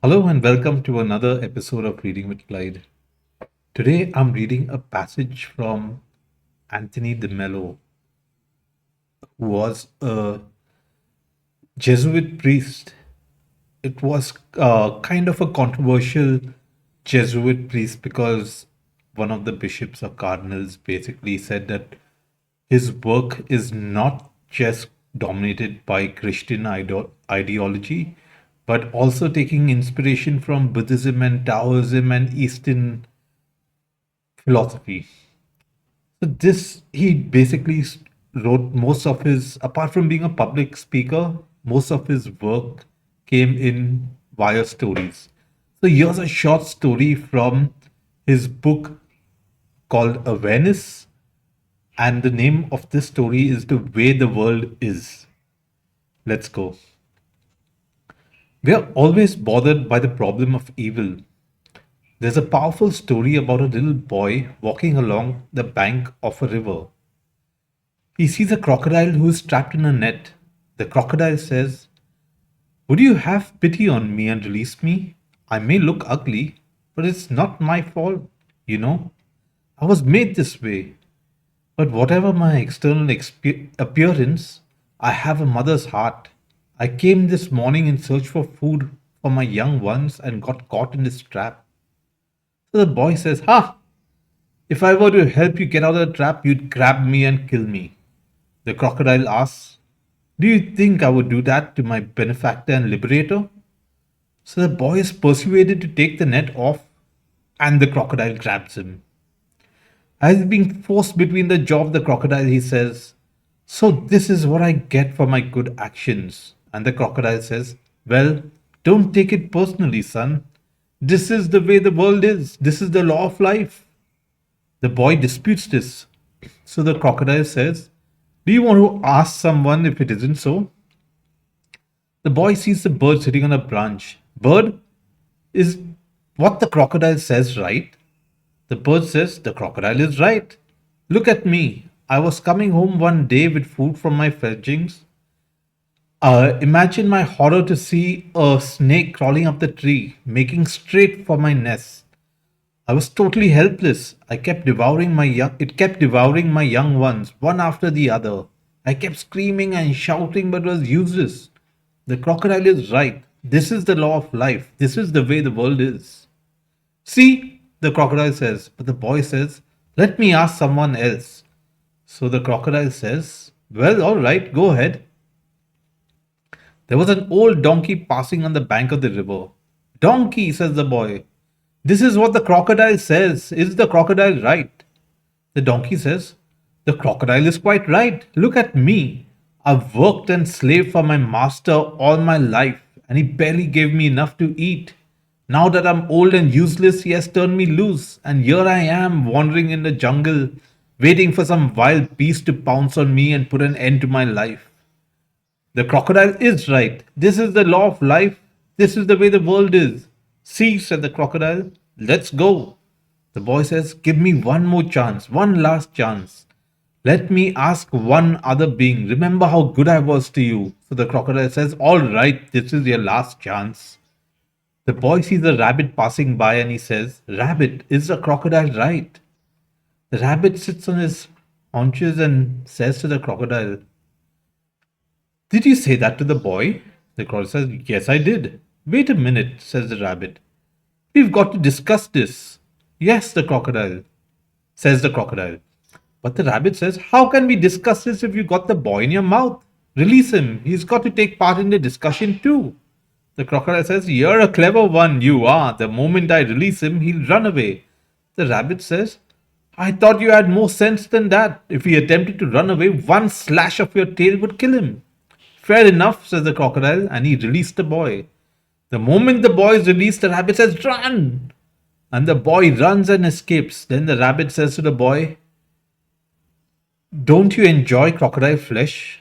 Hello and welcome to another episode of Reading with Clyde. Today I'm reading a passage from Anthony de Mello, who was a Jesuit priest. It was kind of a controversial Jesuit priest because one of the bishops or cardinals basically said that his work is not just dominated by Christian ideology, but also taking inspiration from Buddhism and Taoism and Eastern philosophy. So this he basically wrote most of his, apart from being a public speaker, most of his work came in via stories. So here's a short story from his book called Awareness, and the name of this story is The Way the World Is. Let's go. We are always bothered by the problem of evil. There's a powerful story about a little boy walking along the bank of a river. He sees a crocodile who is trapped in a net. The crocodile says, "Would you have pity on me and release me? I may look ugly, but it's not my fault, you know. I was made this way. But whatever my external appearance, I have a mother's heart. I came this morning in search for food for my young ones and got caught in this trap." So the boy says, "Ha! If I were to help you get out of the trap, you'd grab me and kill me." The crocodile asks, "Do you think I would do that to my benefactor and liberator?" So the boy is persuaded to take the net off, and the crocodile grabs him. As he's being forced between the jaw of the crocodile, he says, "So this is what I get for my good actions." And the crocodile says, "Well, don't take it personally, son. This is the way the world is. This is the law of life." The boy disputes this. So the crocodile says, "Do you want to ask someone if it isn't so?" The boy sees the bird sitting on a branch. "Bird, is what the crocodile says right?" The bird says, "The crocodile is right. Look at me. I was coming home one day with food from my fledglings. Imagine my horror to see a snake crawling up the tree, making straight for my nest. I was totally helpless. It kept devouring my young ones, one after the other. I kept screaming and shouting, but it was useless. The crocodile is right. This is the law of life. This is the way the world is." "See," the crocodile says, but the boy says, "Let me ask someone else." So the crocodile says, "Well, all right, go ahead." There was an old donkey passing on the bank of the river. "Donkey," says the boy, "this is what the crocodile says. Is the crocodile right?" The donkey says, "The crocodile is quite right. Look at me. I've worked and slaved for my master all my life, and he barely gave me enough to eat. Now that I'm old and useless, he has turned me loose, and here I am wandering in the jungle, waiting for some wild beast to pounce on me and put an end to my life. The crocodile is right. This is the law of life. This is the way the world is." "See," said the crocodile, "let's go." The boy says, "Give me one more chance, one last chance. Let me ask one other being. Remember how good I was to you." So the crocodile says, "All right, this is your last chance." The boy sees a rabbit passing by and he says, "Rabbit, is the crocodile right?" The rabbit sits on his haunches and says to the crocodile, "Did you say that to the boy?" The crocodile says, "Yes, I did." "Wait a minute," says the rabbit. "We've got to discuss this." "Yes, the crocodile," says the crocodile. But the rabbit says, "How can we discuss this if you got the boy in your mouth? Release him. He's got to take part in the discussion too." The crocodile says, "You're a clever one, you are. The moment I release him, he'll run away." The rabbit says, "I thought you had more sense than that. If he attempted to run away, one slash of your tail would kill him." "Fair enough," says the crocodile, and he released the boy. The moment the boy is released, the rabbit says, "Run!" And the boy runs and escapes. Then the rabbit says to the boy, "Don't you enjoy crocodile flesh?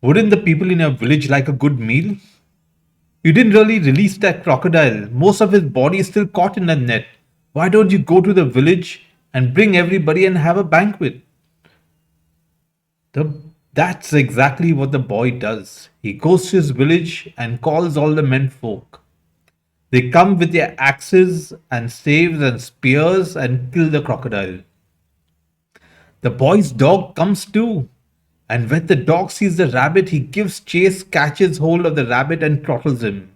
Wouldn't the people in your village like a good meal? You didn't really release that crocodile. Most of his body is still caught in the net. Why don't you go to the village and bring everybody and have a banquet?" The, that's exactly what the boy does. He goes to his village and calls all the men folk. They come with their axes and staves and spears and kill the crocodile. The boy's dog comes too. And when the dog sees the rabbit, he gives chase, catches hold of the rabbit, and throttles him.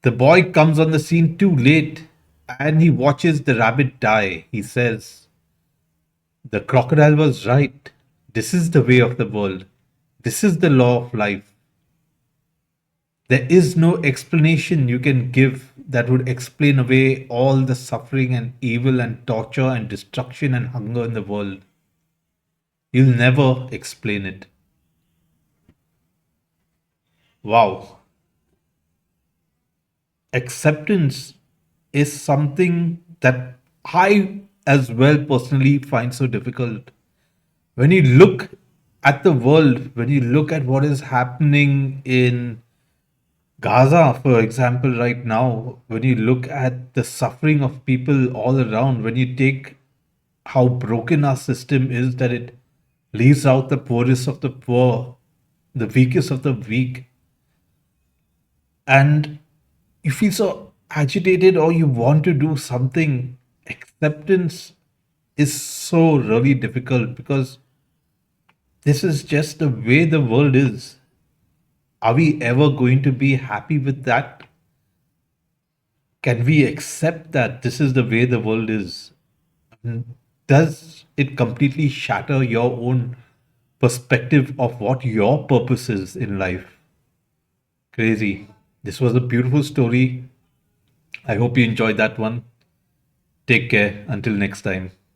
The boy comes on the scene too late and he watches the rabbit die. He says, the crocodile was right. This is the way of the world. This is the law of life. There is no explanation you can give that would explain away all the suffering and evil and torture and destruction and hunger in the world. You'll never explain it. Wow. Acceptance is something that I as well personally find so difficult. When you look at the world, when you look at what is happening in Gaza, for example, right now, when you look at the suffering of people all around, when you take how broken our system is that it leaves out the poorest of the poor, the weakest of the weak, and you feel so agitated or you want to do something, acceptance is so really difficult because this is just the way the world is. Are we ever going to be happy with that? Can we accept that this is the way the world is? Does it completely shatter your own perspective of what your purpose is in life? Crazy. This was a beautiful story. I hope you enjoyed that one. Take care. Until next time.